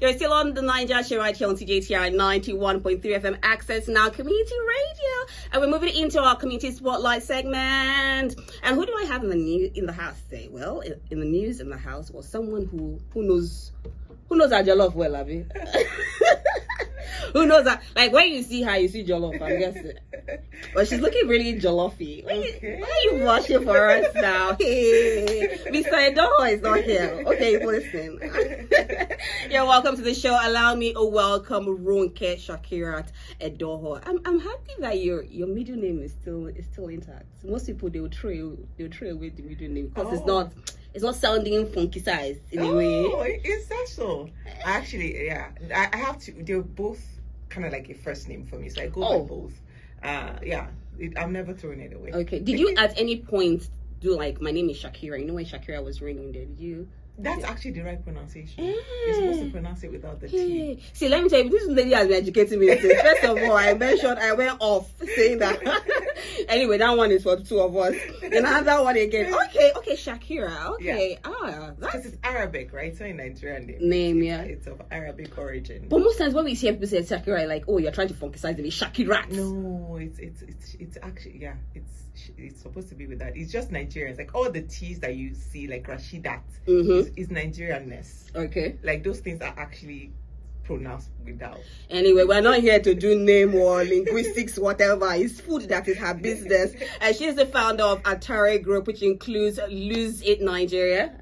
You're still on the Naija show right here on TJTR 91.3 FM Access Now Community Radio. And we're moving into our community spotlight segment. And who do I have in the house today? Well, in the news in the house was someone who knows our jollof well, Abby. Who knows that? Like, when you see her, you see jollof, I'm guessing. But she's looking really jollofy. Why are you blushing for us now? Hey, Mr. Edoho is not here. Okay, listen. You're welcome to the show. Allow me to welcome Ronke Edoho. I'm happy that your middle name is still intact. Most people they'll throw away the middle name because it's not sounding funky size in a way. Oh, is that so? Actually, yeah. I have to. They're both kind of like a first name for me, so I go by both. I'm never throwing it away. Okay. Did you at any point do like, my name is Shakira? You know when Shakira was ringing there, did you? That's actually the right pronunciation. You're supposed to pronounce it without the T. See, let me tell you, this lady has been educating me. First of all, I went off saying that. Anyway, that one is for the two of us. Another one again. Okay, Shakira. Okay. Yeah. Because it's Arabic, right? So in Nigerian name, it's of Arabic origin. But most times when we hear people say Shakira, like, oh, you're trying to funkicize it. Shakira. No, it's actually, it's supposed to be with that. It's just Nigerians. Like all the T's that you see, like Rashidat, is Nigerianness. Okay. Like those things are actually pronounced without. Anyway, we're not here to do name or linguistics, whatever. It's food that is her business. And she's the founder of Atare Group, which includes Lose It Nigeria,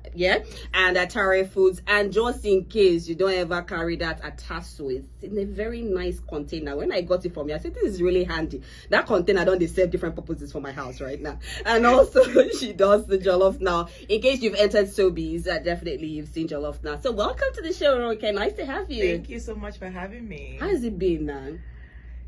and Atare Foods. And just in case you don't ever carry that Ataso, it's in a very nice container. When I got it from you, I said, this is really handy. That container don't serve different purposes for my house right now. And also, she does the jollof now. In case you've entered Sobeys, definitely you've seen jollof now. So welcome to the show, Ronke. Nice to have you. Thank you so much for having me. How's it been now?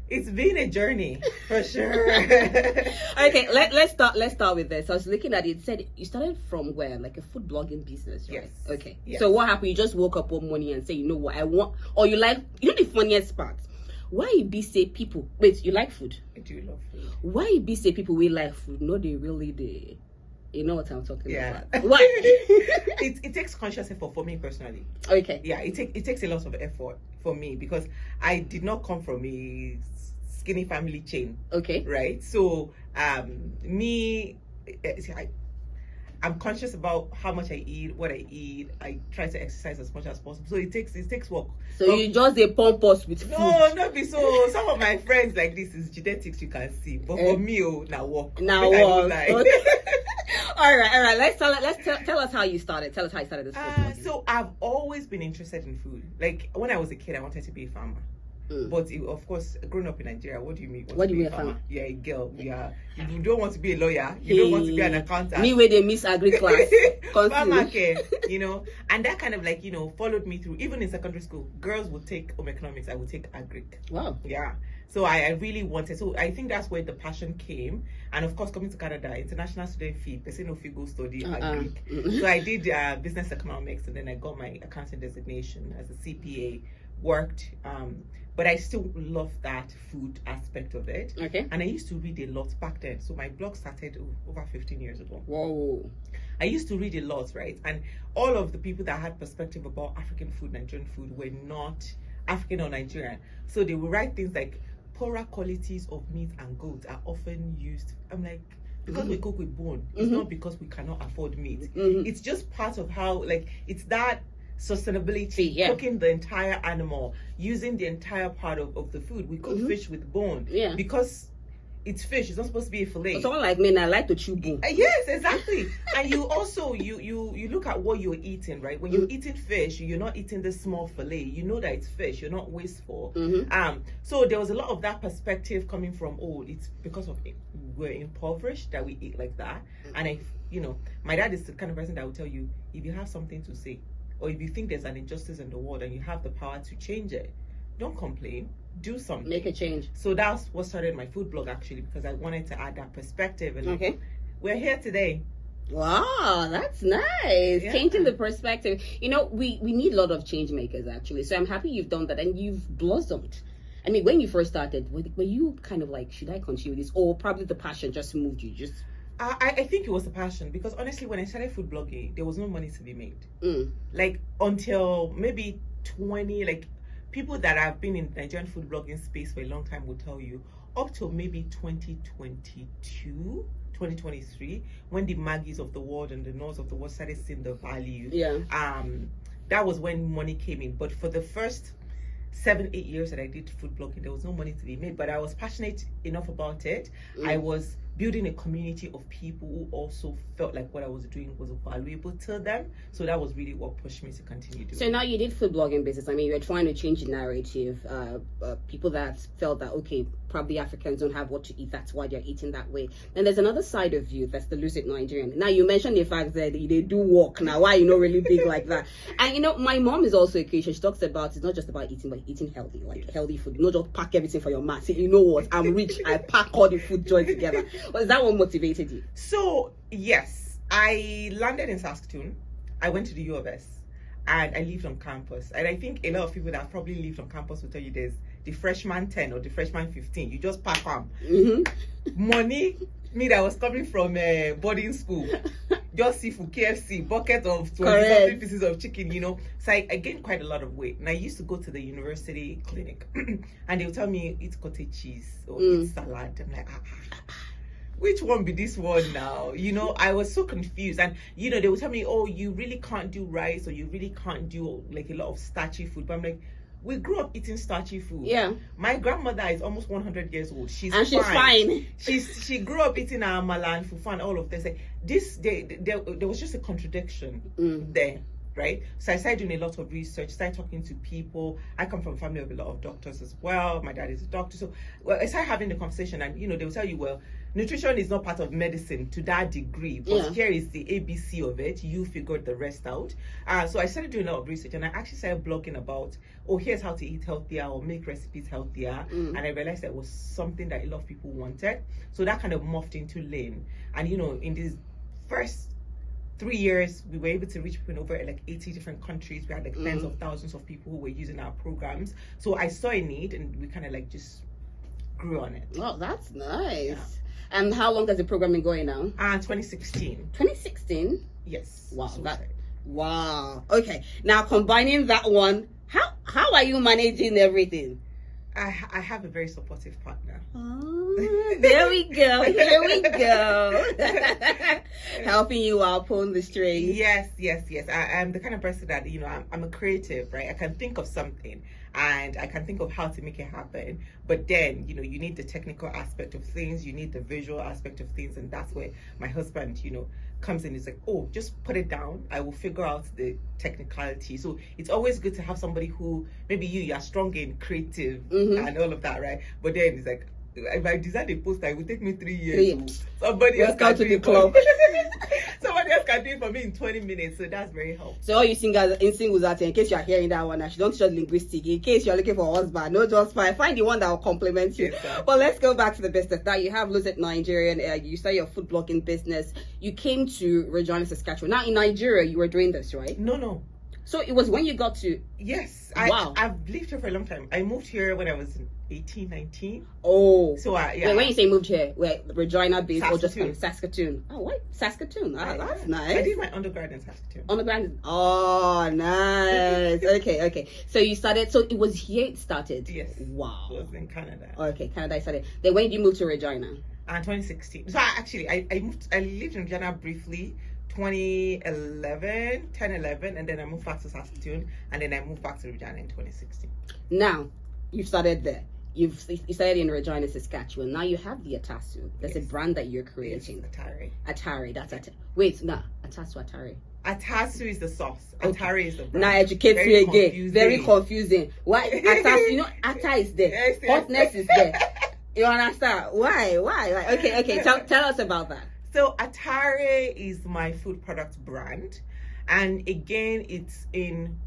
It's been a journey for sure. Okay, let's start with this. I was looking at it. It said you started from where? Like a food blogging business, right? Yes. Okay. Yes. So what happened? You just woke up one morning and say, you know what I want, or you like, you know the funniest part? Why you be say people wait, you like food? I do love food. Why you be say people we like food? No, they really do. You know what I'm talking about. Why? it takes conscious effort for me personally. Okay. Yeah, it takes a lot of effort for me because I did not come from a skinny family chain. Okay. Right. So I'm conscious about how much I eat, what I eat. I try to exercise as much as possible. So it takes work. So you just pump us with food? No, not be so. Some of my friends like this is genetics you can see, but for me, now work. Now work. Okay. All right. Let's tell us how you started. Tell us how you started this food. So I've always been interested in food. Like when I was a kid, I wanted to be a farmer. But of course, growing up in Nigeria, what do you mean? What do you mean a farmer? You're a girl. You don't want to be a lawyer. You don't want to be an accountant. Me where they miss agri class. Farmer care, and that kind of like, followed me through. Even in secondary school, girls would take home economics. I would take agri. Wow. Yeah. So I really wanted. So I think that's where the passion came. And of course, coming to Canada, international student fee, person no fee go study agri. So I did business economics, and then I got my accounting designation as a CPA. Worked, but I still love that food aspect of it. Okay. And I used to read a lot back then. So my blog started over 15 years ago. Whoa. I used to read a lot, right? And all of the people that had perspective about African food, Nigerian food, were not African or Nigerian. So they would write things like poorer qualities of meat and goat are often used. I'm like, because we cook with bone, it's not because we cannot afford meat. It's just part of how, like, it's that sustainability, cooking the entire animal, using the entire part of the food. We cook fish with bone because it's fish. It's not supposed to be a fillet. Someone like me, I like to chew bone. Yes, exactly. And you also you look at what you're eating, right? When you're eating fish, you're not eating the small fillet. You know that it's fish. You're not wasteful. So there was a lot of that perspective coming from, it's because of we're impoverished that we eat like that. And my dad is the kind of person that will tell you, if you have something to say, or if you think there's an injustice in the world and you have the power to change it, don't complain, do something. Make a change. So that's what started my food blog, actually, because I wanted to add that perspective. And we're here today. Wow, that's nice. Changing the perspective. We need a lot of change makers, actually. So I'm happy you've done that and you've blossomed. I mean, when you first started, were you kind of like, should I continue this? Or probably the passion just moved you? I think it was a passion, because honestly, when I started food blogging, there was no money to be made. Like until maybe 20, like people that have been in Nigerian food blogging space for a long time will tell you, up to maybe 2022, 2023, when the Maggies of the world and the North of the world started seeing the value. Yeah. That was when money came in. But for the first 7-8 years that I did food blogging, there was no money to be made, but I was passionate enough about it. I was building a community of people who also felt like what I was doing was valuable to them. So that was really what pushed me to continue doing. So now you did food blogging business. I mean, you were trying to change the narrative. People that felt that, okay, probably Africans don't have what to eat, that's why they're eating that way. And there's another side of you, that's the lucid Nigerian. Now, you mentioned the fact that they do work. Now, why you not really big like that? And, you know, my mom is also a Christian. She talks about, it's not just about eating, but eating healthy, like healthy food. Not just pack everything for your mat. Say, you know what, I'm rich, I pack all the food joined together. Well, is that what motivated you? So, yes, I landed in Saskatoon. I went to the U of S. And I lived on campus. And I think a lot of people that probably lived on campus will tell you there's the freshman 10 or the freshman 15. You just pack them. Money, me that was coming from boarding school. Just see for KFC, bucket of 20 pieces of chicken, you know. So I gained quite a lot of weight. And I used to go to the university clinic. And they would tell me, eat cottage cheese or eat salad. I'm like, which one be this one now? You know, I was so confused. And, you know, they would tell me, oh, you really can't do rice or you really can't do like a lot of starchy food. But I'm like, we grew up eating starchy food. Yeah. My grandmother is almost 100 years old. She's fine. She grew up eating amala and fufu and all of this. Like, there was just a contradiction there. Right, so I started doing a lot of research, started talking to people. I come from a family of a lot of doctors as well. My dad is a doctor, so I started having the conversation, and you know, they will tell you, well, nutrition is not part of medicine to that degree, but here is the ABC of it. You figured the rest out. So I started doing a lot of research, and I actually started blogging about, oh, here's how to eat healthier or make recipes healthier. And I realized that was something that a lot of people wanted. So that kind of morphed into LIN. And you know, in these first 3 years, we were able to reach people in over like 80 different countries. We had like tens of thousands of people who were using our programs. So I saw a need, and we kind of like just grew on it. Oh, that's nice. Yeah. And how long has the program been going now? 2016. 2016? Yes. Wow. Wow. Okay. Now combining that one, how are you managing everything? I have a very supportive partner. Oh, there we go. Here we go. Helping you out, pulling the strings. Yes. I am the kind of person that, you know, I'm a creative, right? I can think of something and I can think of how to make it happen. But then, you know, you need the technical aspect of things, you need the visual aspect of things. And that's where my husband, you know, comes in. He's like, oh, just put it down. I will figure out the technicality. So it's always good to have somebody who, maybe you're strong in creative and all of that, right? But then it's like, if I design a poster, it will take me 3 years. Somebody else can do it for me. Somebody else can do it for me in 20 minutes. So that's very helpful. So all you singers in singles out there, in case you're hearing that one, she don't teach linguistic. In case you're looking for a husband, no, just fine. Find the one that will complement you. Exactly. But let's go back to the business. Now you have Lucid Nigerian. You started your food blogging business. You came to Regina, Saskatchewan. Now in Nigeria, you were doing this, right? No. So it was when you got to... Yes. Wow. I've lived here for a long time. I moved here when I was 18, 19. Oh. So yeah. Wait, when you say moved here, where Regina based or just from Saskatoon? Oh, what? Saskatoon. That's nice. I did my undergrad in Saskatoon. Oh, nice. Okay. So you started, so it was here it started? Yes. Wow. It was in Canada. Okay, Canada I started. Then when did you move to Regina? 2016. So I lived in Regina briefly. 10, 11, and then I moved back to Saskatoon, and then I moved back to Regina in 2016. Now, you've started there. You started in Regina, Saskatchewan. Now you have the Atasu. There's a brand that you're creating. Yes, Atare. That's Atare. Wait, no. Atasu, Atare. Atasu is the sauce. Atare is the brand. Now educate me again. Very confusing. Why Atasu? You know, Ata is there. Yes. Hotness is there. You understand? Why? Okay. Tell us about that. So Atare is my food product brand, and again, it's in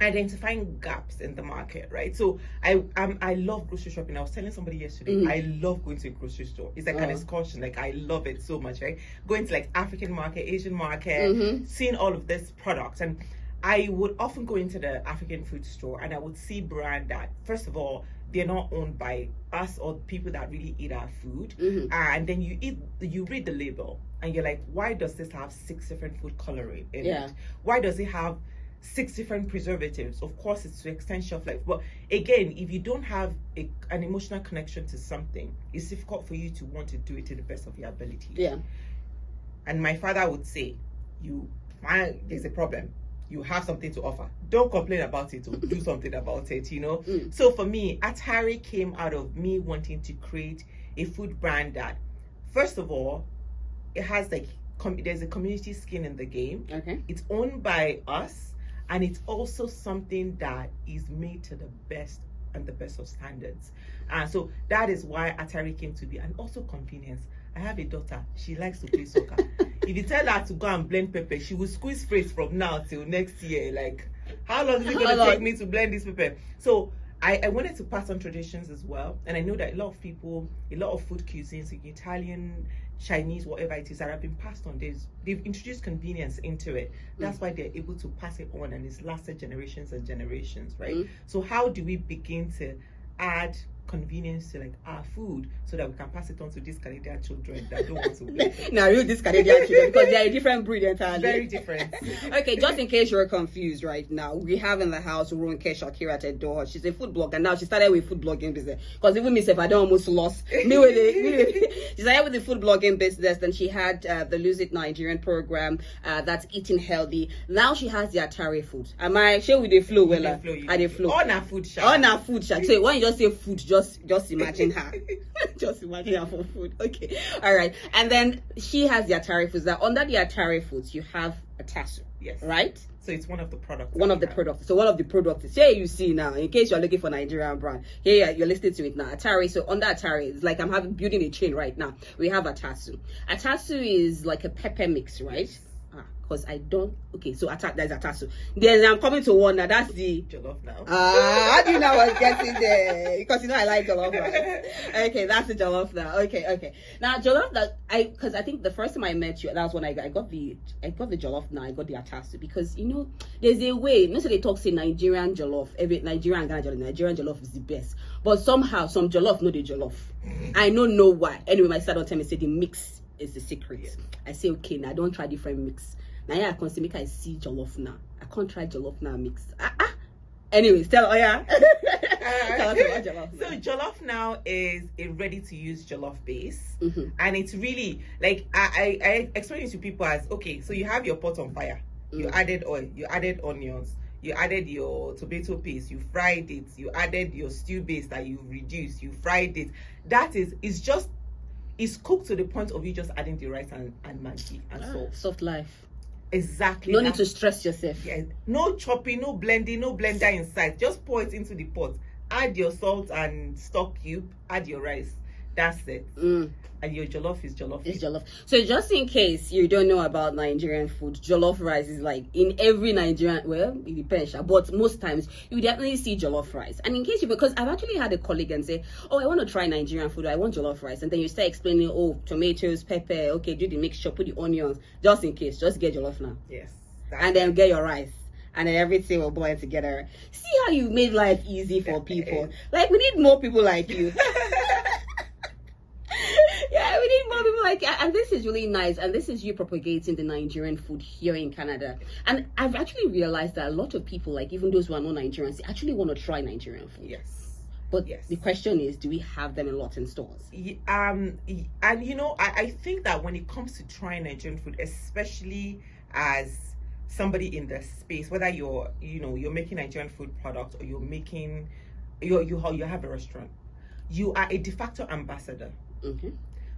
identifying gaps in the market, right? So I love grocery shopping. I was telling somebody yesterday, I love going to a grocery store. It's like an excursion. Like I love it so much, right? Going to like African market, Asian market, seeing all of this products, and I would often go into the African food store and I would see brand that, first of all, they're not owned by us or people that really eat our food. And then you read the label and you're like, why does this have 6 different food coloring in it? Why does it have 6 different preservatives. Of course, it's to extend shelf life. But again, if you don't have an emotional connection to something, it's difficult for you to want to do it to the best of your ability. Yeah. And my father would say, there's a problem. You have something to offer. Don't complain about it or do something about it, you know? So for me, Atare came out of me wanting to create a food brand that, first of all, it has like, there's a community skin in the game. Okay. It's owned by us, and it's also something that is made to the best and the best of standards. And so that is why Atare came to be, and also convenience. I have a daughter, she likes to play soccer. If you tell her to go and blend pepper, she will squeeze phrase from now till next year. Like, how long is it going to take me to blend this pepper? So I wanted to pass on traditions as well. And I know that a lot of people, a lot of food cuisines, like Italian, Chinese, whatever it is, that have been passed on, they've introduced convenience into it. That's why they're able to pass it on, and it's lasted generations and generations, right? So how do we begin to add convenience to like our food so that we can pass it on to these Canadian children that don't want to blend? Now, you these Canadian children, because they are a different breed entirely. Very different. Okay, just in case you're confused right now, we have in the house Ronke Edoho. She's a food blogger. Now she started with food blogging business, because even myself, I don't almost lost me with it. She started with the food blogging business. Then she had the Lose It Nigerian program, that's eating healthy. Now she has the Atare Food. Am I sure with the flow? Well, at the flow on our food shack. On our food shack. So when you just say food, just imagine her. Just imagine her for food. Okay. All right. And then she has the Atare Foods. Now under the Atare Foods, you have a tassel. Yes. Right? So it's one of the products. One of the products. So one of the products is here you see now, in case you're looking for Nigerian brand. Here you're listening to it now. Atare. So under Atare, it's like I'm building a chain right now. We have a tassel. A tassel is like a pepper mix, right? Yes. Because I don't. Okay, so there's a tassel. Then I'm coming to one now. That's the jollof now. How do you know I was getting there? Because you know I like jollof, right? Okay, that's the jollof now. Okay. Now jollof that because I think the first time I met you, that was when I got the jollof. Now I got the atasu, because you know there's a way. Most of they talk say Nigerian jollof. Every Nigerian jollof is the best. But somehow some jollof know the jollof. I don't know why. Anyway, my son don't tell me say the mix is the secret. Yeah. I say okay, now don't try different mix. Now I can make I see jollof now. I can't try jollof now mix. Anyways, tell us about jollof. So jollof now is a ready-to-use jollof base, and it's really like I explain it to people as okay. So you have your pot on fire. You added oil. You added onions. You added your tomato paste. You fried it. You added your stew base that you reduced. You fried it. That is, it's cooked to the point of you just adding the rice and maggi and salt. Soft life. Exactly. No need to stress yourself. Yeah. No chopping, no blending, no blender inside. Just pour it into the pot. Add your salt and stock cube. Add your rice. That's it. And your jollof is jollof. It's jollof. So just in case you don't know about Nigerian food, jollof rice is like in every Nigerian, well, it depends, but most times you definitely see jollof rice. And in case because I've actually had a colleague and say, oh, I want to try Nigerian food, I want jollof rice. And then you start explaining, oh, tomatoes, pepper, okay, do the mixture, put the onions, just in case, just get jollof now. Yes. And then get your rice. And then everything will blend together. See how you made life easy for people. Like, we need more people like you. Yeah, we need more people like you. And this is really nice. And this is you propagating the Nigerian food here in Canada. And I've actually realized that a lot of people, like even those who are not Nigerians, they actually want to try Nigerian food. Yes. But the question is, do we have them a lot in stores? And you know, I think that when it comes to trying Nigerian food, especially as somebody in the space, whether you're making Nigerian food products or you have a restaurant, you are a de facto ambassador.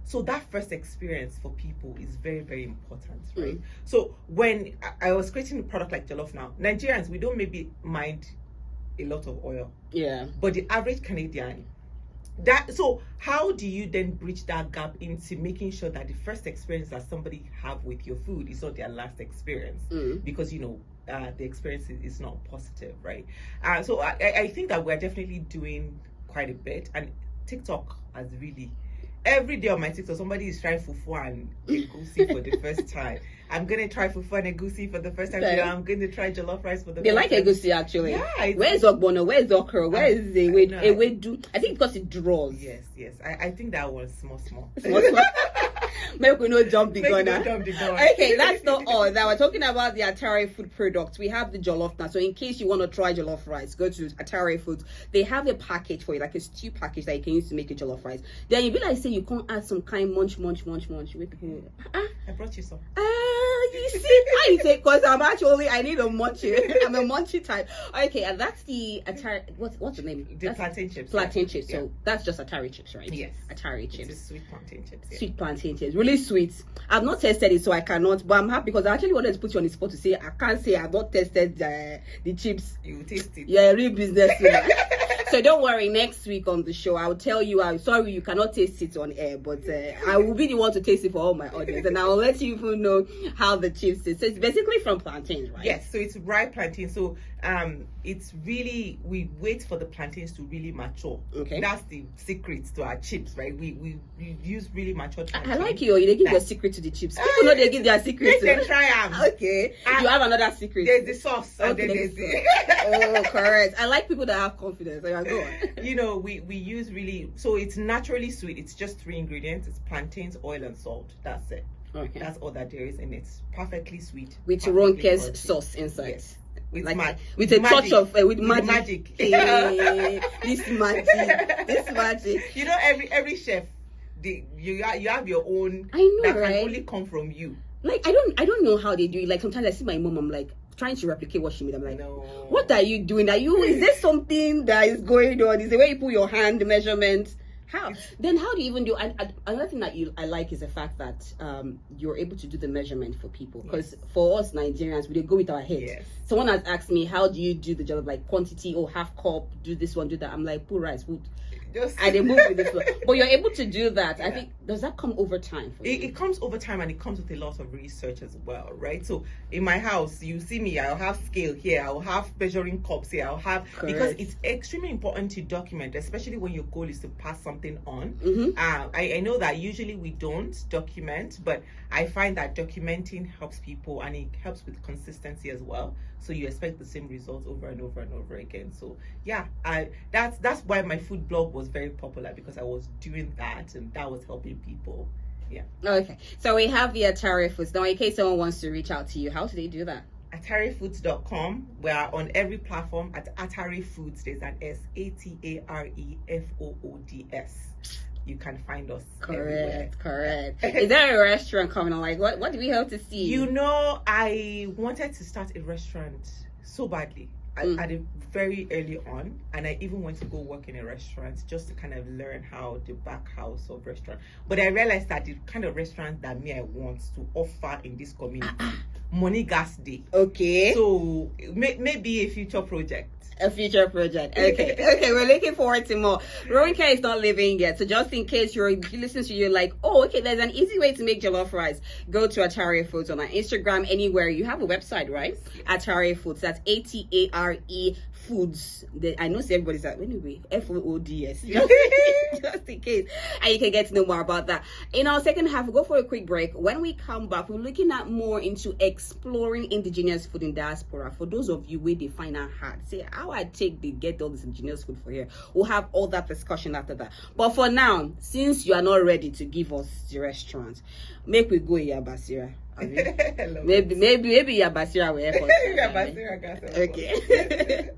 So that first experience for people is very, very important, right? So when I was creating a product like jollof now, Nigerians, we don't maybe mind a lot of oil. Yeah. But the average Canadian, so how do you then bridge that gap into making sure that the first experience that somebody have with your food is not their last experience? Because the experience is not positive, right? So I think that we're definitely doing quite a bit, and TikTok has really, every day on my TikTok, somebody is trying fufu and egusi for the first time. I'm going to try fufu and egusi for the first time. Okay. I'm going to try jollof rice for the first time. They like egusi, actually. Yeah. Where's ogbono? Where's okra? Where is the ewedu? I think because it draws. Yes. I think that was small. Make we no jump the gun. Okay, Okay, that's not all. Now we're talking about the Atare food products. We have the jollof now. So in case you want to try jollof rice, go to Atare Foods. They have a package for you, like a stew package that you can use to make a jollof rice. Then you be like, say you can't add some kind munch. Wait, I brought you some. You see, I say because I need a munchy. I'm a munchy type. Okay, and that's the Atare. What's the name? The plantain chips. Plantain chips. So that's just Atare chips, right? Yes. Atare chips. It's sweet plantain chips. Yeah. Sweet plantain chips, really sweet. I've not tested it, so I cannot. But I'm happy because I actually wanted to put you on the spot to say I can't say I've not tested the chips. You taste it. Yeah, real business. So don't worry. Next week on the show, I'll tell you. I'm sorry you cannot taste it on air, but I will be the one to taste it for all my audience, and I will let you people know how the chips is. So it's basically from plantains, right? Yes. So it's ripe plantain. So it's really, we wait for the plantains to really mature. Okay. That's the secret to our chips, right? We use really mature plantains. I like you. They give your secret to the chips. People know they give their secret. They try them. Okay. You have another secret. There's the sauce. Okay, And then there's the... Oh, correct. I like people that have confidence. Go on. You know, we use really, so it's naturally sweet. It's just 3 ingredients. It's plantains, oil, and salt. That's it. Okay. That's all that there is, and it's perfectly sweet. With perfectly Ronke's crunchy. sauce inside. Yes. With Like with a touch of with magic. Hey, this magic. You know, every chef, you have your own. I know, that right? can only come from you. Like I don't know how they do it. Like sometimes I see my mom, I'm like trying to replicate what she made. I'm like, No. what are you doing? Is there something that is going on? Is the way you put your hand, the measurement? How? Then how do you even do? Another thing that I like is the fact that you're able to do the measurement for people. Because for us Nigerians, we go with our heads. Yes. Someone has asked me, how do you do the job, like quantity or half cup? Do this one, do that. I'm like, put rice, put. And they move with the flow. But you're able to do that. Yeah. I think, does that come over time for you? It comes over time, and it comes with a lot of research as well, right? So in my house, you see me, I'll have scale here, I'll have measuring cups here, I'll have, because it's extremely important to document, especially when your goal is to pass something on. Mm-hmm. I know that usually we don't document, but I find that documenting helps people, and it helps with consistency as well. So you expect the same results over and over and over again. So yeah, that's why my food blog was very popular, because I was doing that, and that was helping people. Yeah. Okay. So we have the Atare Foods. Now, in case someone wants to reach out to you, how do they do that? AtareFoods.com. We are on every platform at Atare Foods. There's an S, ATAREFOODS. You can find us everywhere. Correct. Is there a restaurant coming on? Like, what do we hope to see? You know, I wanted to start a restaurant so badly at a very early on, and I even went to go work in a restaurant just to kind of learn how the back house of restaurant. But I realized that the kind of restaurant that I want to offer in this community, money gas day. Okay. So maybe a future project. A future project. Okay, we're looking forward to more. Ronke is not living yet, so just in case you're listening to you like, oh, okay, there's an easy way to make jollof rice. Go to Atare Foods on our Instagram, anywhere. You have a website, right? Atare Foods. That's ATARE Foods. I know everybody's like, anyway, FOODS. Just in case, and you can get to know more about that. In our second half, we'll go for a quick break. When we come back, we're looking at more into exploring indigenous food in diaspora. For those of you where they find out hard, say how I take they get all this indigenous food for here. We'll have all that discussion after that. But for now, since you are not ready to give us the restaurant, make we go Yabasira. Maybe Yabasira will help us. Yabasira, okay.